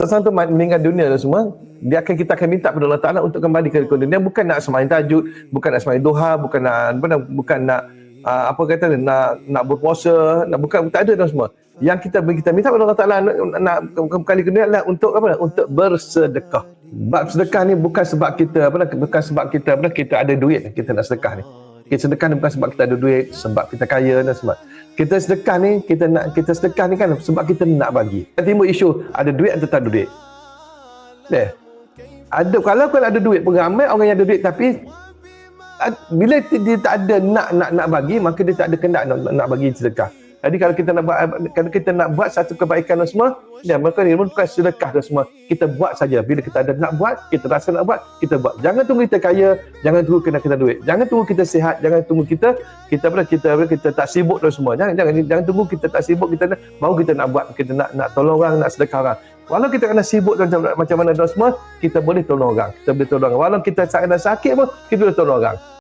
Seseorang tu meninggal dunia dan semua, kita akan minta kepada Allah Ta'ala untuk kembali ke dunia. Bukan nak sembahyang tahajud, bukan nak sembahyang duha, bukan nak nak berpuasa, bukan, tak ada dan semua. Yang kita minta kepada Allah Ta'ala nak kembali ke dunia adalah untuk apa? Untuk bersedekah. Bab sedekah ni bukan sebab kita ada duit kita nak sedekah ni. Kita sedekah ni bukan sebab kita ada duit, sebab kita kaya dan sebab kita sedekah ni kan sebab kita nak bagi. Timbul isu ada duit atau tak ada duit. Kalau ada duit pun ramai orang yang ada duit, tapi bila dia tak ada nak bagi, maka dia tak ada kendak nak bagi sedekah. Jadi kalau kita nak buat satu kebaikan dan semua, maka ini bukan sedekah dan semua. Kita buat saja. Bila kita ada nak buat, kita rasa nak buat, kita buat. Jangan tunggu kita kaya, jangan tunggu kita duit. Jangan tunggu kita sihat, jangan tunggu kita tak sibuk dan semua. Jangan tunggu kita tak sibuk, baru kita nak buat, kita nak tolong orang, nak sedekah orang. Walau kita kena sibuk dan macam mana dan semua, kita boleh tolong orang. Walau kita sakit pun, kita boleh tolong orang.